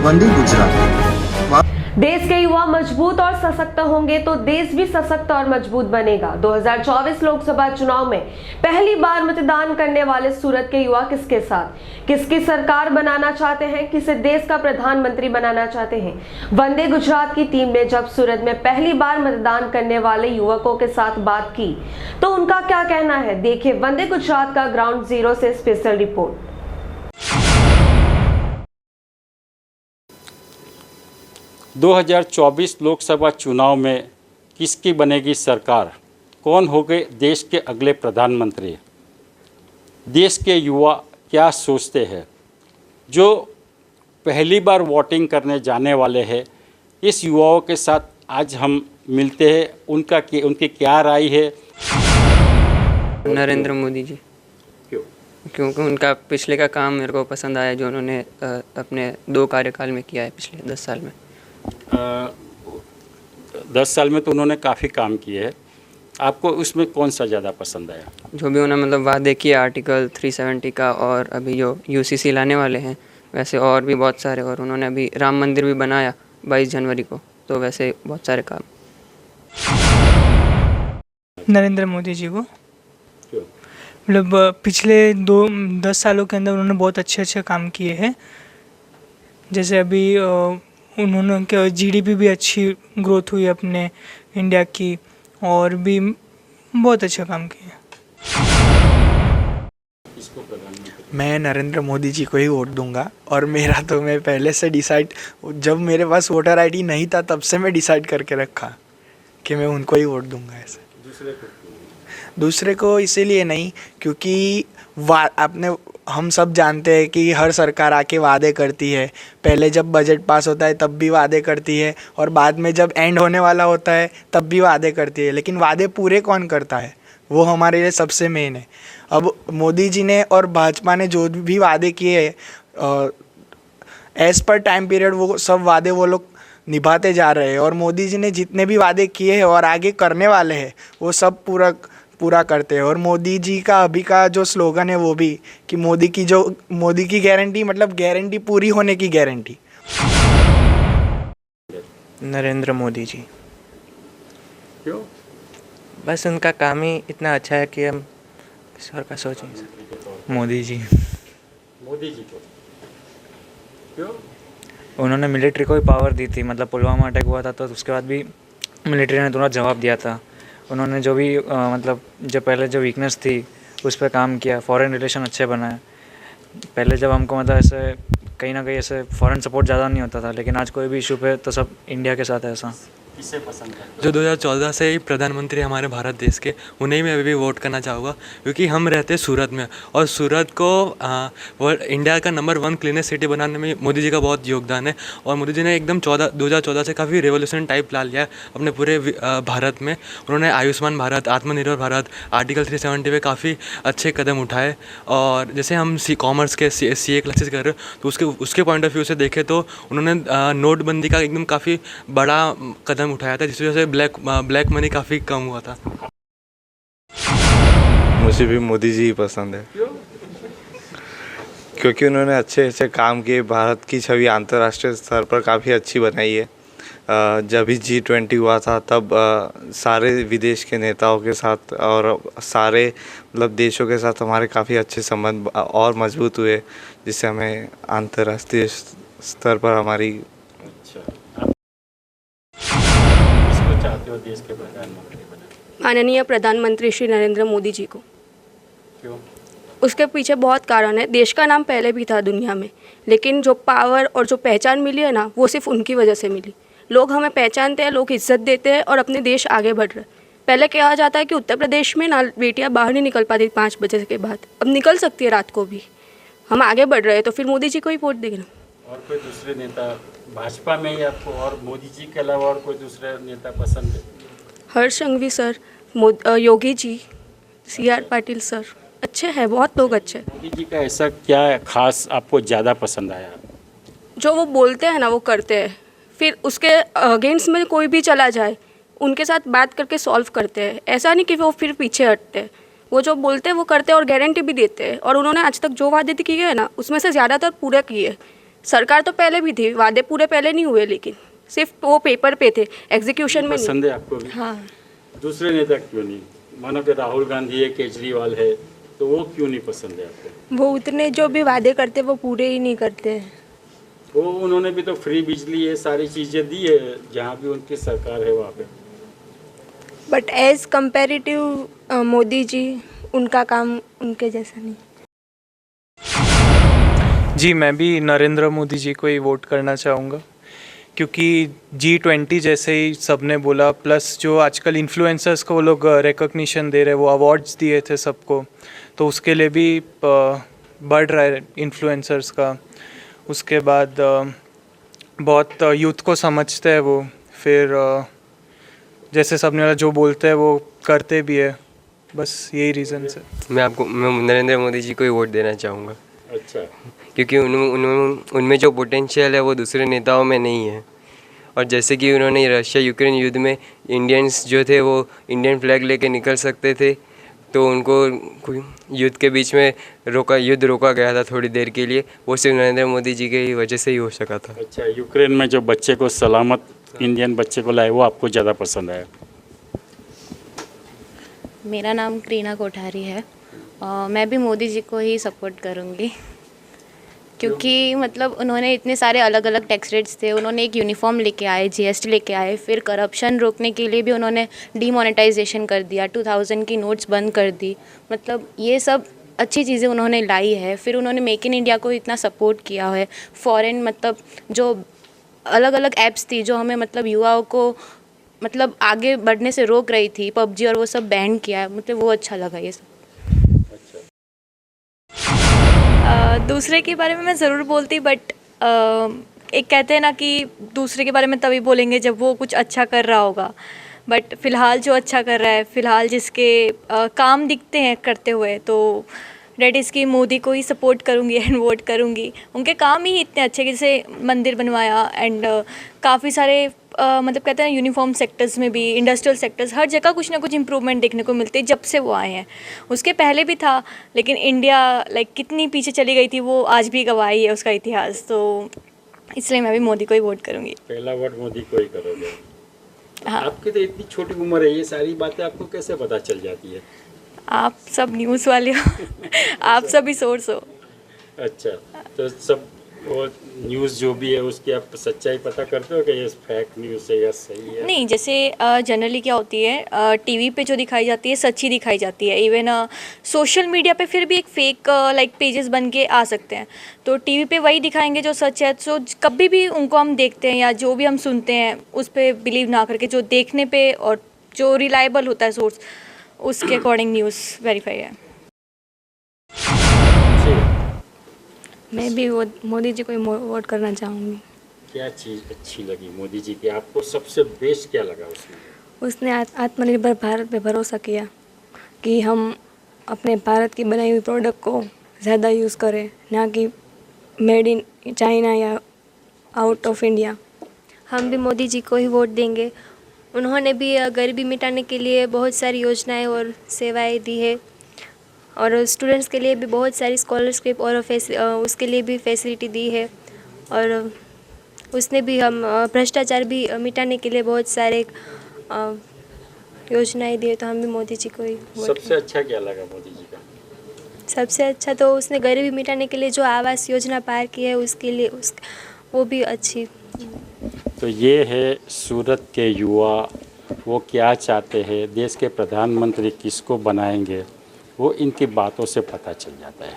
वंदे गुजरात। देश के युवा मजबूत और सशक्त होंगे तो देश भी सशक्त और मजबूत बनेगा। 2024 लोकसभा चुनाव में पहली बार मतदान करने वाले सूरत के युवा किसके साथ, किसकी सरकार बनाना चाहते हैं, किसे देश का प्रधानमंत्री बनाना चाहते हैं। वंदे गुजरात की टीम ने जब सूरत में पहली बार मतदान करने वाले युवकों के साथ बात की तो उनका क्या कहना है, देखिए वंदे गुजरात का ग्राउंड जीरो से स्पेशल रिपोर्ट। 2024 लोकसभा चुनाव में किसकी बनेगी सरकार, कौन होंगे देश के अगले प्रधानमंत्री, देश के युवा क्या सोचते हैं, जो पहली बार वोटिंग करने जाने वाले हैं, इस युवाओं के साथ आज हम मिलते हैं। उनकी क्या राय है। नरेंद्र मोदी जी, क्यों? क्योंकि उनका पिछले का काम मेरे को पसंद आया, जो उन्होंने अपने 2 कार्यकाल में किया है पिछले 10 साल में। 10 साल में तो उन्होंने काफ़ी काम किए हैं, आपको उसमें कौन सा ज़्यादा पसंद आया? जो भी उन्होंने वादे किए आर्टिकल 370 का, और अभी जो यूसीसी लाने वाले हैं, वैसे और भी बहुत सारे, और उन्होंने अभी राम मंदिर भी बनाया 22 जनवरी को, तो वैसे बहुत सारे काम। नरेंद्र मोदी जी को, क्यों? मतलब पिछले 10 सालों के अंदर उन्होंने बहुत अच्छे काम किए हैं। जैसे अभी उन्होंने जीडीपी भी अच्छी ग्रोथ हुई अपने इंडिया की, और भी बहुत अच्छा काम किया। मैं नरेंद्र मोदी जी को ही वोट दूंगा, और मेरा तो मैं पहले से डिसाइड, जब मेरे पास वोटर आईडी नहीं था तब से मैं डिसाइड करके रखा कि मैं उनको ही वोट दूंगा। ऐसे दूसरे को इसीलिए नहीं, क्योंकि हम सब जानते हैं कि हर सरकार आके वादे करती है। पहले जब बजट पास होता है तब भी वादे करती है, और बाद में जब एंड होने वाला होता है तब भी वादे करती है, लेकिन वादे पूरे कौन करता है, वो हमारे लिए सबसे मेन है। अब मोदी जी ने और भाजपा ने जो भी वादे किए एज पर टाइम पीरियड, वो सब वादे वो लोग निभाते जा रहे हैं। और मोदी जी ने जितने भी वादे किए हैं और आगे करने वाले हैं वो सब पूरा करते हैं। और मोदी जी का अभी का जो स्लोगन है वो भी कि मोदी की गारंटी, मतलब गारंटी पूरी होने की गारंटी। नरेंद्र मोदी जी। क्यों? बस उनका काम ही इतना अच्छा है कि हम किसी और का सोच नहीं सकते। मोदी जी को क्यों? उन्होंने मिलिट्री को भी पावर दी थी, मतलब पुलवामा अटैक हुआ था तो उसके बाद भी मिलिट्री ने तुरंत जवाब दिया था। उन्होंने जो भी मतलब जो पहले जो वीकनेस थी उस पर काम किया, फॉरेन रिलेशन अच्छे बनाए। पहले जब हमको मतलब ऐसे कहीं ना कहीं ऐसे फॉरेन सपोर्ट ज़्यादा नहीं होता था, लेकिन आज कोई भी इशू पे तो सब इंडिया के साथ है। ऐसा किसे पसंद है? जो 2014 से ही प्रधानमंत्री हमारे भारत देश के, उन्हें मैं अभी भी वोट करना चाहूँगा, क्योंकि हम रहते हैं सूरत में, और सूरत को इंडिया का नंबर 1 क्लीनेस्ट सिटी बनाने में मोदी जी का बहुत योगदान है। और मोदी जी ने एकदम 2014 से काफ़ी रेवोल्यूशन टाइप ला लिया है अपने पूरे भारत में। उन्होंने आयुष्मान भारत, आत्मनिर्भर भारत, आर्टिकल 370 पे काफ़ी अच्छे कदम उठाए। और जैसे हम कॉमर्स के CA क्लासेस कर रहे हो, तो उसके पॉइंट ऑफ व्यू से देखें तो उन्होंने नोटबंदी का एकदम काफ़ी बड़ा कदम उठाया था, जिसकी वजह से ब्लैक मनी काफ़ी कम हुआ था। मुझे भी मोदी जी ही पसंद है। क्योंकि उन्होंने अच्छे काम किए, भारत की छवि अंतर्राष्ट्रीय स्तर पर काफ़ी अच्छी बनाई है। जब भी G20 हुआ था तब सारे विदेश के नेताओं के साथ और सारे मतलब देशों के साथ हमारे काफ़ी अच्छे संबंध और मजबूत हुए, जिससे हमें अंतर्राष्ट्रीय स्तर पर हमारी देश के प्रधानमंत्री बने? माननीय प्रधानमंत्री श्री नरेंद्र मोदी जी को। क्यों? उसके पीछे बहुत कारण है। देश का नाम पहले भी था दुनिया में, लेकिन जो पावर और जो पहचान मिली है ना, वो सिर्फ उनकी वजह से मिली। लोग हमें पहचानते हैं, लोग इज्जत देते हैं, और अपने देश आगे बढ़ रहे हैं। पहले कहा जाता है कि उत्तर प्रदेश में ना बेटियां बाहर नहीं निकल पाती 5 बजे के बाद, अब निकल सकती है रात को भी। हम आगे बढ़ रहे हैं, तो फिर मोदी जी को ही वोट देना। और कोई दूसरे नेता भाजपा में ही आपको और मोदी जी के अलावा और कोई दूसरे नेता पसंद है? हर्ष Sanghvi sir, Yogi ji, CR Patil sir, अच्छे हैं, बहुत लोग अच्छे। मोदी जी का ऐसा क्या खास आपको ज़्यादा पसंद आया? जो वो बोलते हैं ना वो करते हैं, फिर उसके अगेंस्ट में कोई भी चला जाए उनके साथ बात करके सॉल्व करते हैं। ऐसा नहीं कि वो फिर पीछे हटते हैं, वो जो बोलते हैं वो करते हैं और गारंटी भी देते हैं। और उन्होंने आज तक जो वादे किए हैं ना, उसमें से ज़्यादातर पूरे किए। सरकार तो पहले भी थी, वादे पूरे पहले नहीं हुए, लेकिन सिर्फ वो पेपर पे थे, एग्जीक्यूशन में नहीं। पसंद है आपको भी? हाँ। दूसरे नेता क्यों नहीं? मानो कि राहुल गांधी है, केजरीवाल है, तो वो क्यों नहीं पसंद है आपको? वो उतने जो भी वादे करते वो पूरे ही नहीं करते हैं। वो उन्होंने भी तो फ्री बिजली है, सारी चीज़ें दी है जहाँ भी उनकी सरकार है वहाँ पे। But as comparative Modi ji, उनका काम उनके जैसा नहीं। जी, मैं भी नरेंद्र मोदी जी को ही वोट करना चाहूँगा, क्योंकि G20 जैसे ही सबने बोला, प्लस जो आजकल इन्फ्लुएंसर्स को वो लोग रिकॉग्निशन दे रहे हैं, वो अवार्ड्स दिए थे सबको, तो उसके लिए भी बढ़ रहा है इन्फ्लुएंसर्स का। उसके बाद बहुत यूथ को समझते हैं वो, फिर जैसे सबने जो बोलते हैं वो करते भी है, बस यही रीज़न है। मैं नरेंद्र मोदी जी को ही वोट देना चाहूँगा। अच्छा, क्योंकि उनमें जो पोटेंशियल है वो दूसरे नेताओं में नहीं है। और जैसे कि उन्होंने रशिया यूक्रेन युद्ध में इंडियंस जो थे वो इंडियन फ्लैग लेके निकल सकते थे, तो उनको युद्ध के बीच में युद्ध रोका गया था थोड़ी देर के लिए, वो सिर्फ नरेंद्र मोदी जी की वजह से ही हो सका था। अच्छा, यूक्रेन में जो बच्चे को सलामत इंडियन बच्चे को लाए, वो आपको ज़्यादा पसंद आया? मेरा नाम करीना कोठारी है और मैं भी मोदी जी को ही सपोर्ट करूँगी, क्योंकि मतलब उन्होंने इतने सारे अलग अलग टैक्स रेट्स थे, उन्होंने एक यूनिफॉर्म लेके आए, जीएसटी लेके आए, फिर करप्शन रोकने के लिए भी उन्होंने डीमोनेटाइजेशन कर दिया, 2000 की नोट्स बंद कर दी। मतलब ये सब अच्छी चीज़ें उन्होंने लाई है। फिर उन्होंने मेक इन इंडिया को इतना सपोर्ट किया है। फॉरेन मतलब जो अलग अलग ऐप्स थी जो हमें मतलब युवाओं को मतलब आगे बढ़ने से रोक रही थी, पबजी और वो सब बैन किया है, मतलब वो अच्छा लगा ये सब। दूसरे के बारे में मैं ज़रूर बोलती, बट एक कहते हैं ना कि दूसरे के बारे में तभी बोलेंगे जब वो कुछ अच्छा कर रहा होगा। बट फ़िलहाल जो अच्छा कर रहा है, फ़िलहाल जिसके काम दिखते हैं करते हुए, तो डेट इज़ की मोदी को ही सपोर्ट करूँगी एंड वोट करूँगी। उनके काम ही इतने अच्छे, जैसे मंदिर बनवाया एंड काफ़ी सारे मतलब कहते हैं यूनिफॉर्म सेक्टर्स में भी, इंडस्ट्रियल सेक्टर्स, हर जगह कुछ ना कुछ इम्प्रूवमेंट देखने को मिलती है जब से वो आए हैं। उसके पहले भी था, लेकिन इंडिया कितनी पीछे चली गई थी वो आज भी गवाही है उसका इतिहास। तो इसलिए मैं भी मोदी को ही वोट करूँगी। पहला वोट मोदी को ही करोगे? हाँ। आपकी तो इतनी छोटी उम्र है, ये सारी बातें आपको कैसे पता चल जाती है? आप सब न्यूज़ वाले हो आप सभी सोर्स हो। अच्छा, तो सब वो न्यूज़ जो भी है उसकी आप सच्चाई पता करते हो कि ये फेक न्यूज़ है या सही है? नहीं, जैसे जनरली क्या होती है, टीवी पे जो दिखाई जाती है सच्ची दिखाई जाती है। इवन सोशल मीडिया पे फिर भी एक फेक पेजेस बन के आ सकते हैं, तो टीवी पे वही दिखाएंगे जो सच है। तो कभी भी उनको हम देखते हैं या जो भी हम सुनते हैं उस पर बिलीव ना करके, जो देखने पे और जो रिलायबल होता है सोर्स, उसके अकॉर्डिंग न्यूज़ वेरीफाई है। मैं भी मोदी जी को ही वोट करना चाहूँगी। क्या चीज़ अच्छी लगी मोदी जी की? आपको सबसे बेस्ट क्या लगा उसमें? उसने आत्मनिर्भर भारत पे भरोसा किया कि हम अपने भारत की बनाई हुई प्रोडक्ट को ज़्यादा यूज़ करें, ना कि मेड इन चाइना या आउट ऑफ इंडिया। हम भी मोदी जी को ही वोट देंगे। उन्होंने भी गरीबी मिटाने के लिए बहुत सारी योजनाएं और सेवाएं दी है, और स्टूडेंट्स के लिए भी बहुत सारी स्कॉलरशिप और उसके लिए भी फैसिलिटी दी है। और उसने भी हम भ्रष्टाचार भी मिटाने के लिए बहुत सारे योजनाएं दी है। तो हम भी मोदी जी को ही सबसे अच्छा क्या लगा मोदी जी का? सबसे अच्छा तो उसने गरीबी मिटाने के लिए जो आवास योजना पार की है उसके लिए वो भी अच्छी। तो ये है सूरत के युवा, वो क्या चाहते हैं, देश के प्रधानमंत्री किसको बनाएंगे, वो इनकी बातों से पता चल जाता है।